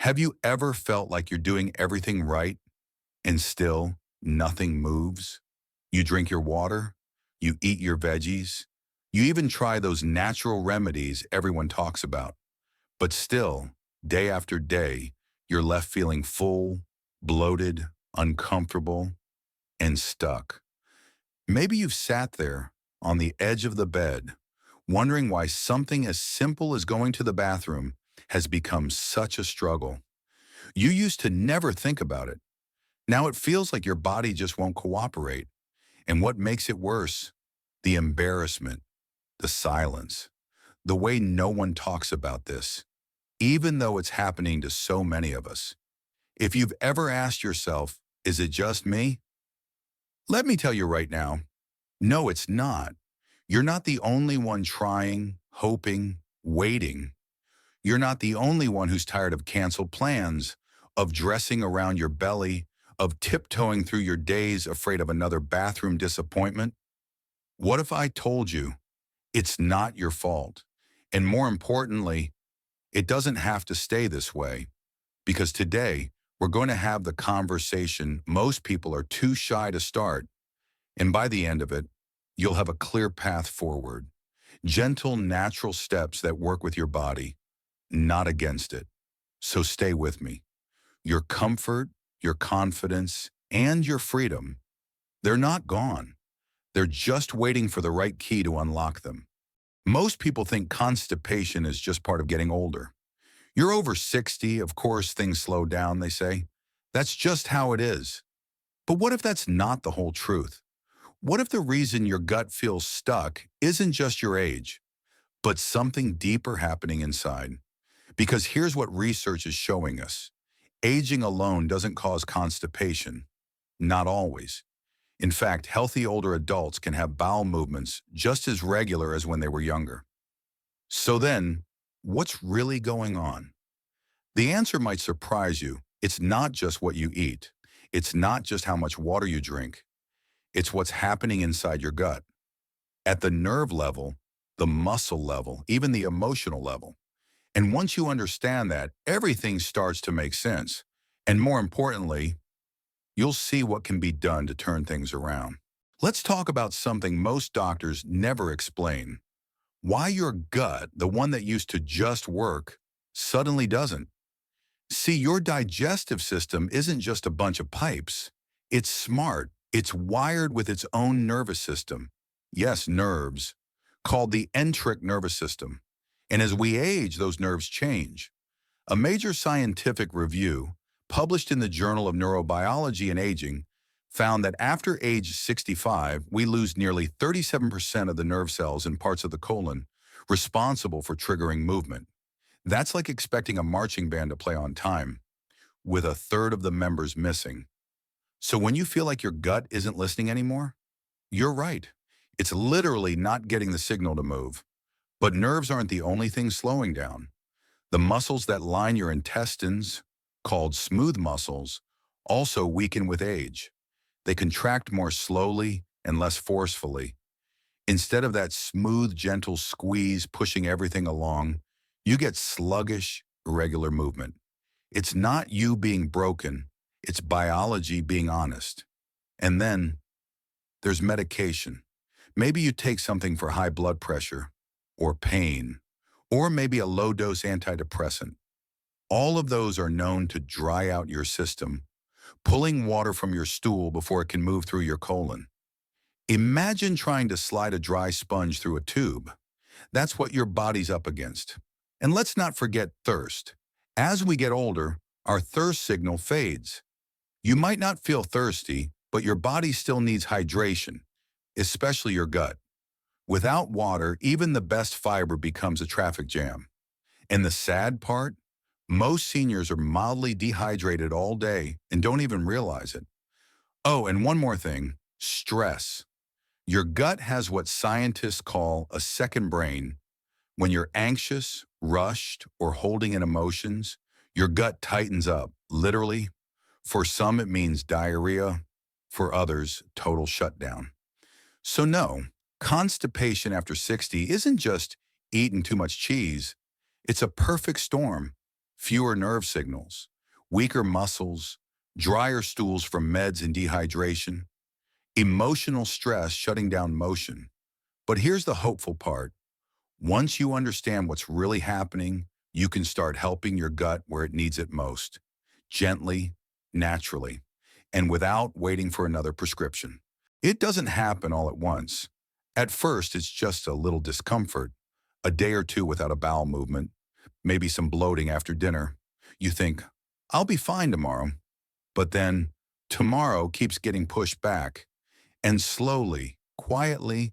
Have you ever felt like you're doing everything right and still nothing moves? You drink your water, you eat your veggies, you even try those natural remedies everyone talks about, but still, day after day, you're left feeling full, bloated, uncomfortable, and stuck. Maybe you've sat there on the edge of the bed, wondering why something as simple as going to the bathroom has become such a struggle. You used to never think about it. Now it feels like your body just won't cooperate. And what makes it worse? The embarrassment, the silence, the way no one talks about this, even though it's happening to so many of us. If you've ever asked yourself, is it just me? Let me tell you right now, no, it's not. You're not the only one trying, hoping, waiting. You're not the only one who's tired of canceled plans, of dressing around your belly, of tiptoeing through your days afraid of another bathroom disappointment. What if I told you it's not your fault? And more importantly, it doesn't have to stay this way. Because today, we're going to have the conversation most people are too shy to start. And by the end of it, you'll have a clear path forward. Gentle, natural steps that work with your body, not against it. So stay with me. Your comfort, your confidence, and your freedom, they're not gone. They're just waiting for the right key to unlock them. Most people think constipation is just part of getting older. You're over 60, of course things slow down, they say. That's just how it is. But what if that's not the whole truth? What if the reason your gut feels stuck isn't just your age, but something deeper happening inside? Because here's what research is showing us. Aging alone doesn't cause constipation. Not always. In fact, healthy older adults can have bowel movements just as regular as when they were younger. So then, what's really going on? The answer might surprise you. It's not just what you eat. It's not just how much water you drink. It's what's happening inside your gut. At the nerve level, the muscle level, even the emotional level. And once you understand that, everything starts to make sense. And more importantly, you'll see what can be done to turn things around. Let's talk about something most doctors never explain. Why your gut, the one that used to just work, suddenly doesn't. See, your digestive system isn't just a bunch of pipes. It's smart. It's wired with its own nervous system. Yes, nerves, called the enteric nervous system. And as we age, those nerves change. A major scientific review, published in the Journal of Neurobiology and Aging, found that after age 65, we lose nearly 37% of the nerve cells in parts of the colon responsible for triggering movement. That's like expecting a marching band to play on time, with a third of the members missing. So when you feel like your gut isn't listening anymore, you're right. It's literally not getting the signal to move. But nerves aren't the only thing slowing down. The muscles that line your intestines, called smooth muscles, also weaken with age. They contract more slowly and less forcefully. Instead of that smooth, gentle squeeze pushing everything along, you get sluggish, irregular movement. It's not you being broken, it's biology being honest. And then there's medication. Maybe you take something for high blood pressure, or pain, or maybe a low-dose antidepressant. All of those are known to dry out your system, pulling water from your stool before it can move through your colon. Imagine trying to slide a dry sponge through a tube. That's what your body's up against. And let's not forget thirst. As we get older, our thirst signal fades. You might not feel thirsty, but your body still needs hydration, especially your gut. Without water, even the best fiber becomes a traffic jam. And the sad part? Most seniors are mildly dehydrated all day and don't even realize it. Oh, and one more thing, stress. Your gut has what scientists call a second brain. When you're anxious, rushed, or holding in emotions, your gut tightens up, literally. For some, it means diarrhea. For others, total shutdown. So no, constipation after 60 isn't just eating too much cheese. It's a perfect storm. fewer nerve signals, weaker muscles, drier stools from meds and dehydration, emotional stress shutting down motion. But here's the hopeful part. Once you understand what's really happening, you can start helping your gut where it needs it most, gently, naturally, and without waiting for another prescription. It doesn't happen all at once. At first, it's just a little discomfort, a day or two without a bowel movement, maybe some bloating after dinner. You think, I'll be fine tomorrow. But then tomorrow keeps getting pushed back, and slowly, quietly,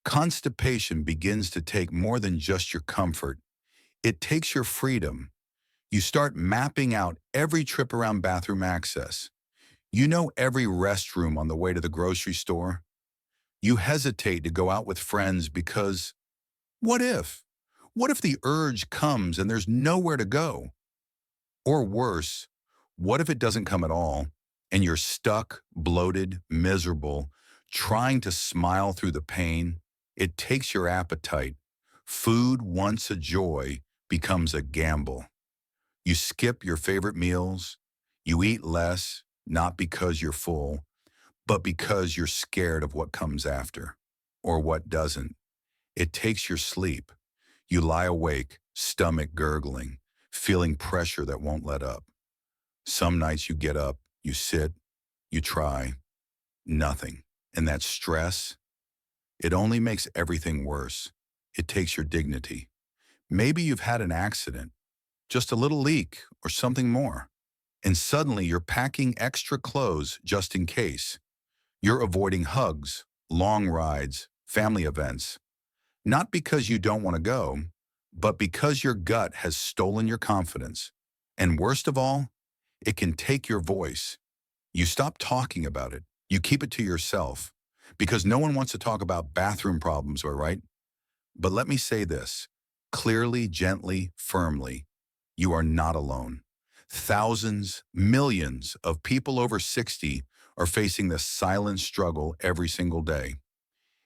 constipation begins to take more than just your comfort. It takes your freedom. You start mapping out every trip around bathroom access. You know every restroom on the way to the grocery store. You hesitate to go out with friends because what if? What if the urge comes and there's nowhere to go? Or worse, what if it doesn't come at all and you're stuck, bloated, miserable, trying to smile through the pain? It takes your appetite. Food, once a joy, becomes a gamble. You skip your favorite meals. You eat less, not because you're full, but because you're scared of what comes after or what doesn't. It takes your sleep. You lie awake, stomach gurgling, feeling pressure that won't let up. Some nights you get up, you sit, you try, nothing. And that stress, it only makes everything worse. It takes your dignity. Maybe you've had an accident, just a little leak or something more. And suddenly you're packing extra clothes just in case. You're avoiding hugs, long rides, family events. Not because you don't want to go, but because your gut has stolen your confidence. And worst of all, it can take your voice. You stop talking about it. You keep it to yourself. Because no one wants to talk about bathroom problems, all right? But let me say this, clearly, gently, firmly, you are not alone. Thousands, millions of people over 60 are facing this silent struggle every single day.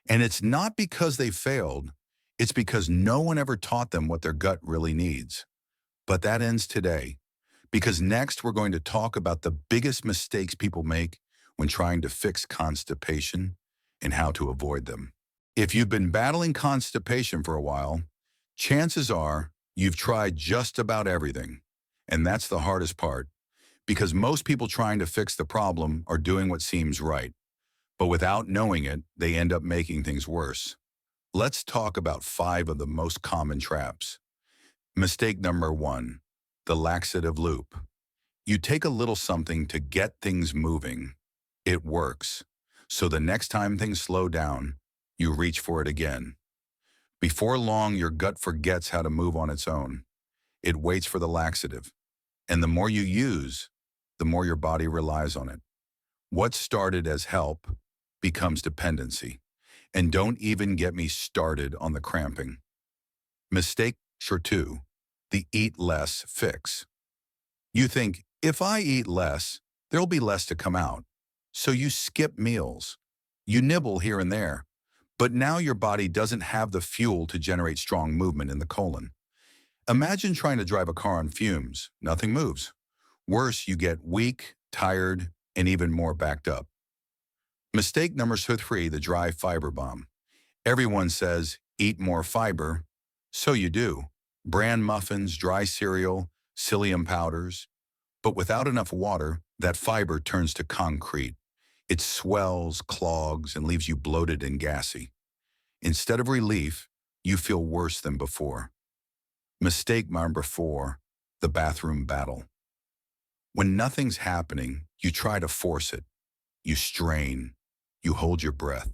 And it's not because they failed, it's because no one ever taught them what their gut really needs. But that ends today, because next we're going to talk about the biggest mistakes people make when trying to fix constipation and how to avoid them. If you've been battling constipation for a while, chances are you've tried just about everything. And that's the hardest part, because most people trying to fix the problem are doing what seems right. But without knowing it, they end up making things worse. Let's talk about 5 of the most common traps. Mistake number 1, the laxative loop. You take a little something to get things moving. It works. So the next time things slow down, you reach for it again. Before long, your gut forgets how to move on its own. It waits for the laxative. And the more you use, the more your body relies on it. What started as help becomes dependency. And don't even get me started on the cramping. Mistake number 2, the eat less fix. You think, if I eat less, there'll be less to come out. So you skip meals. You nibble here and there. But now your body doesn't have the fuel to generate strong movement in the colon. Imagine trying to drive a car on fumes. Nothing moves. Worse, you get weak, tired, and even more backed up. Mistake number 3, the dry fiber bomb. Everyone says, eat more fiber. So you do. Bran muffins, dry cereal, psyllium powders. But without enough water, that fiber turns to concrete. It swells, clogs, and leaves you bloated and gassy. Instead of relief, you feel worse than before. Mistake number 4, the bathroom battle. When nothing's happening, you try to force it. You strain. You hold your breath.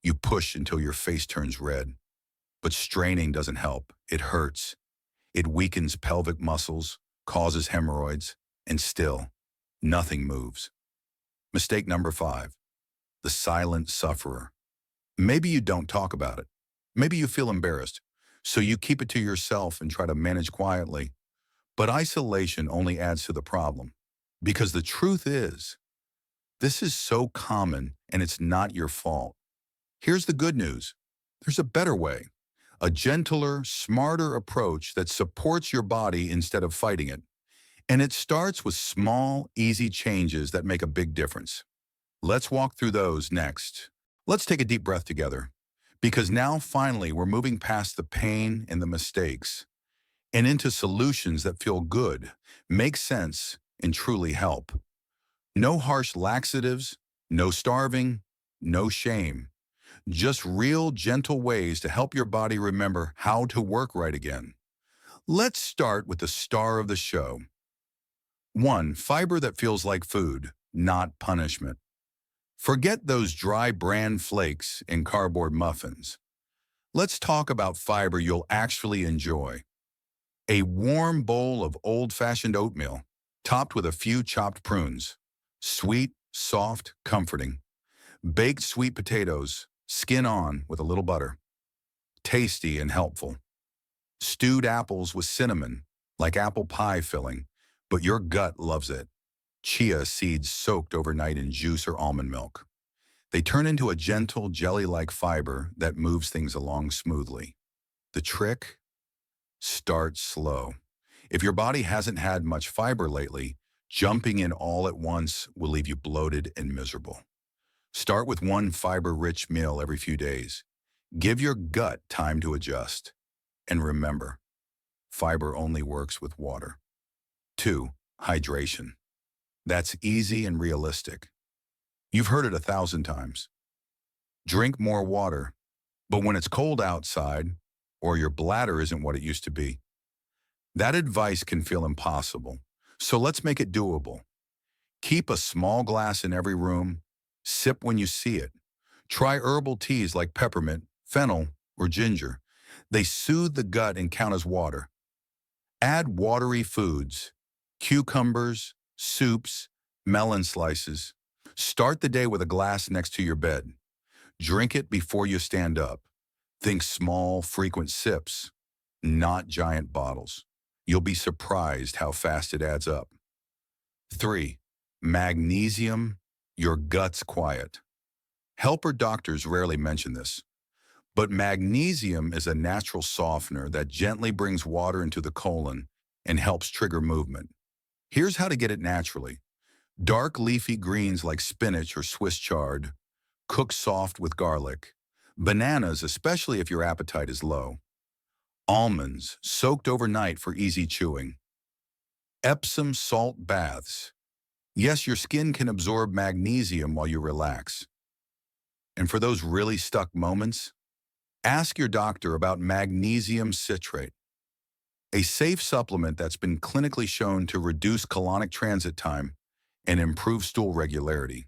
You push until your face turns red. But straining doesn't help. It hurts. It weakens pelvic muscles, causes hemorrhoids, and still, nothing moves. Mistake number 5, the silent sufferer. Maybe you don't talk about it. Maybe you feel embarrassed, so you keep it to yourself and try to manage quietly. But isolation only adds to the problem. Because the truth is, this is so common and it's not your fault. Here's the good news. There's a better way. A gentler, smarter approach that supports your body instead of fighting it. And it starts with small, easy changes that make a big difference. Let's walk through those next. Let's take a deep breath together. Because now, finally, we're moving past the pain and the mistakes and into solutions that feel good, make sense, and truly help. No harsh laxatives, no starving, no shame. Just real, gentle ways to help your body remember how to work right again. Let's start with the star of the show. 1. Fiber that feels like food, not punishment. Forget those dry bran flakes and cardboard muffins. Let's talk about fiber you'll actually enjoy. A warm bowl of old-fashioned oatmeal, topped with a few chopped prunes. Sweet, soft, comforting. Baked sweet potatoes, skin on with a little butter. Tasty and helpful. Stewed apples with cinnamon, like apple pie filling, but your gut loves it. Chia seeds soaked overnight in juice or almond milk. They turn into a gentle, jelly-like fiber that moves things along smoothly. The trick? Start slow. If your body hasn't had much fiber lately, jumping in all at once will leave you bloated and miserable. Start with one fiber-rich meal every few days. Give your gut time to adjust. And remember, fiber only works with water. 2. Hydration. That's easy and realistic. You've heard it 1,000 times. Drink more water, but when it's cold outside, or your bladder isn't what it used to be, that advice can feel impossible. So let's make it doable. Keep a small glass in every room. Sip when you see it. Try herbal teas like peppermint, fennel, or ginger. They soothe the gut and count as water. Add watery foods, cucumbers, soups, melon slices. Start the day with a glass next to your bed. Drink it before you stand up. Think small, frequent sips, not giant bottles. You'll be surprised how fast it adds up. 3. Magnesium, your gut's quiet. Helper doctors rarely mention this, but magnesium is a natural softener that gently brings water into the colon and helps trigger movement. Here's how to get it naturally. Dark leafy greens like spinach or Swiss chard. Cook soft with garlic. Bananas, especially if your appetite is low. Almonds, soaked overnight for easy chewing. Epsom salt baths. Yes, your skin can absorb magnesium while you relax. And for those really stuck moments, ask your doctor about magnesium citrate, a safe supplement that's been clinically shown to reduce colonic transit time and improve stool regularity.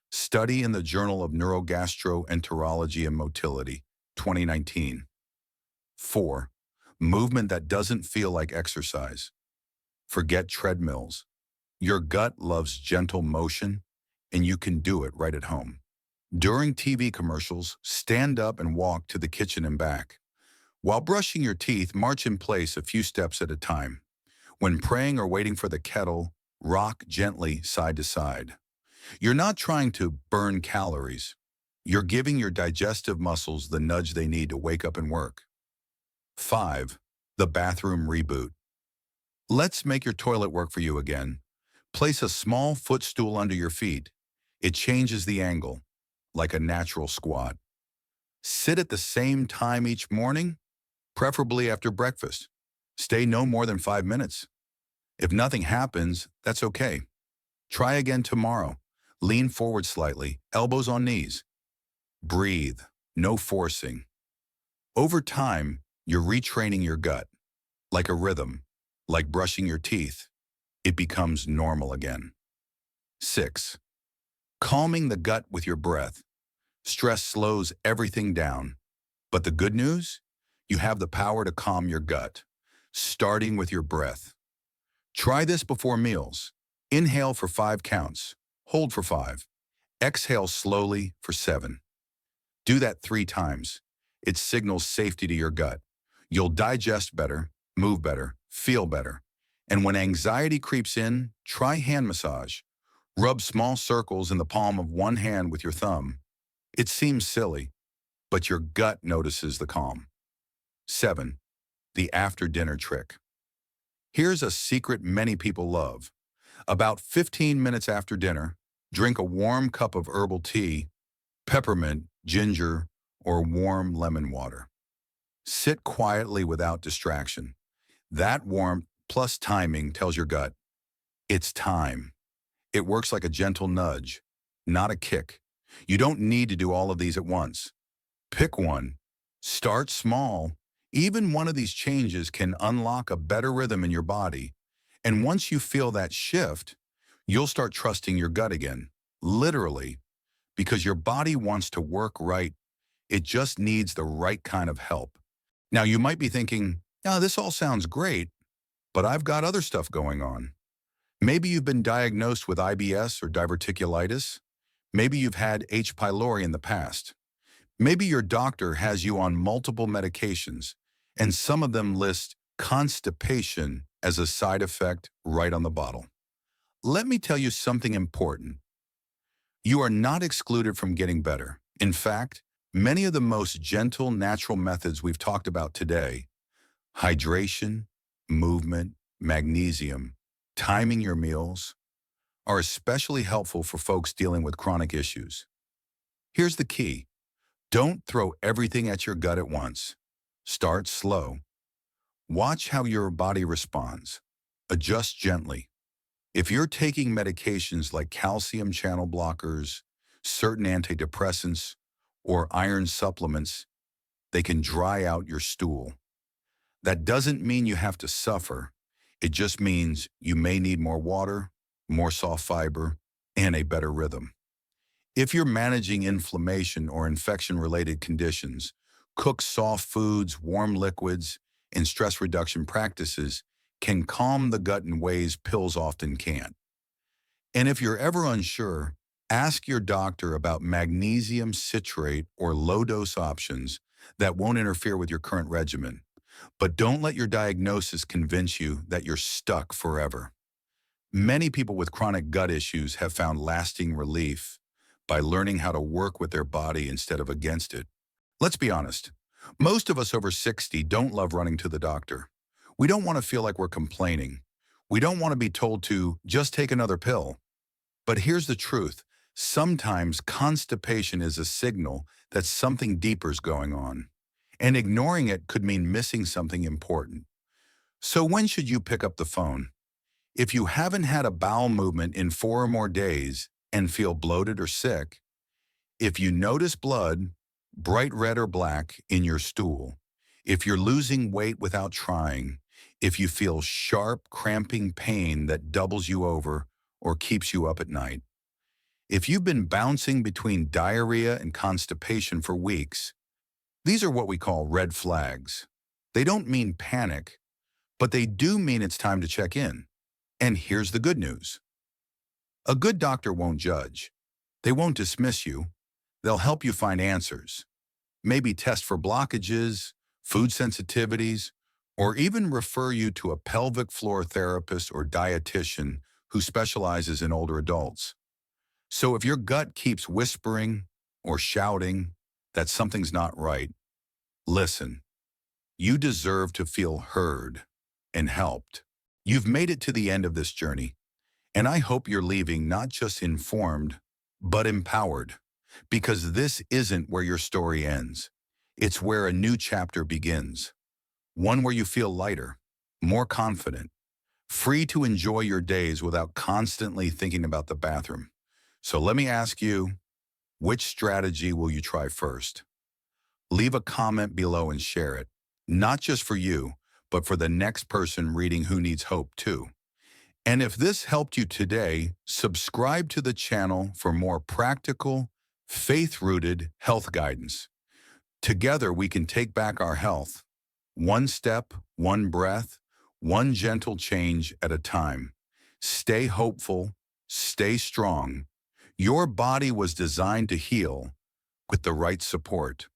Study in the Journal of Neurogastroenterology and Motility, 2019. 4. Movement that doesn't feel like exercise. Forget treadmills. Your gut loves gentle motion, and you can do it right at home. During TV commercials, stand up and walk to the kitchen and back. While brushing your teeth, march in place a few steps at a time. When praying or waiting for the kettle, rock gently side to side. You're not trying to burn calories. You're giving your digestive muscles the nudge they need to wake up and work. 5. The bathroom reboot. Let's make your toilet work for you again. Place a small footstool under your feet. It changes the angle, like a natural squat. Sit at the same time each morning, preferably after breakfast. Stay no more than 5 minutes. If nothing happens, that's okay. Try again tomorrow. Lean forward slightly, elbows on knees. Breathe, no forcing. Over time, you're retraining your gut. Like a rhythm, like brushing your teeth. It becomes normal again. 6. Calming the gut with your breath. Stress slows everything down. But the good news? You have the power to calm your gut, starting with your breath. Try this before meals. Inhale for 5 counts. Hold for 5. Exhale slowly for 7. Do that 3 times. It signals safety to your gut. You'll digest better, move better, feel better. And when anxiety creeps in, try hand massage. Rub small circles in the palm of one hand with your thumb. It seems silly, but your gut notices the calm. 7. The after-dinner trick. Here's a secret many people love. About 15 minutes after dinner, drink a warm cup of herbal tea, peppermint, ginger, or warm lemon water. Sit quietly without distraction. That warmth plus timing tells your gut, it's time. It works like a gentle nudge, not a kick. You don't need to do all of these at once. Pick one. Start small. Even one of these changes can unlock a better rhythm in your body. And once you feel that shift, you'll start trusting your gut again, literally, because your body wants to work right. It just needs the right kind of help. Now, you might be thinking, "Oh, this all sounds great, but I've got other stuff going on." Maybe you've been diagnosed with IBS or diverticulitis. Maybe you've had H. pylori in the past. Maybe your doctor has you on multiple medications, and some of them list constipation as a side effect right on the bottle. Let me tell you something important. You are not excluded from getting better. In fact, many of the most gentle natural methods we've talked about today, hydration, movement, magnesium, timing your meals, are especially helpful for folks dealing with chronic issues. Here's the key. Don't throw everything at your gut at once. Start slow. Watch how your body responds. Adjust gently. If you're taking medications like calcium channel blockers, certain antidepressants, or iron supplements, they can dry out your stool. That doesn't mean you have to suffer. It just means you may need more water, more soft fiber, and a better rhythm. If you're managing inflammation or infection-related conditions, cook soft foods, warm liquids, and stress reduction practices can calm the gut in ways pills often can't. And if you're ever unsure, ask your doctor about magnesium citrate or low-dose options that won't interfere with your current regimen. But don't let your diagnosis convince you that you're stuck forever. Many people with chronic gut issues have found lasting relief by learning how to work with their body instead of against it. Let's be honest. Most of us over 60 don't love running to the doctor. We don't want to feel like we're complaining. We don't want to be told to just take another pill. But here's the truth. Sometimes constipation is a signal that something deeper is going on. And ignoring it could mean missing something important. So when should you pick up the phone? If you haven't had a bowel movement in 4 or more days and feel bloated or sick, if you notice blood, bright red or black, in your stool, if you're losing weight without trying, if you feel sharp, cramping pain that doubles you over or keeps you up at night, if you've been bouncing between diarrhea and constipation for weeks, these are what we call red flags. They don't mean panic, but they do mean it's time to check in. And here's the good news. A good doctor won't judge. They won't dismiss you. They'll help you find answers. Maybe test for blockages, food sensitivities, or even refer you to a pelvic floor therapist or dietitian who specializes in older adults. So if your gut keeps whispering or shouting that something's not right, listen. You deserve to feel heard and helped. You've made it to the end of this journey, and I hope you're leaving not just informed, but empowered, because this isn't where your story ends. It's where a new chapter begins, one where you feel lighter, more confident, free to enjoy your days without constantly thinking about the bathroom. So let me ask you, which strategy will you try first? Leave a comment below and share it, not just for you, but for the next person reading who needs hope too. And if this helped you today, subscribe to the channel for more practical, faith-rooted health guidance. Together we can take back our health, one step, one breath, one gentle change at a time. Stay hopeful, stay strong. Your body was designed to heal with the right support.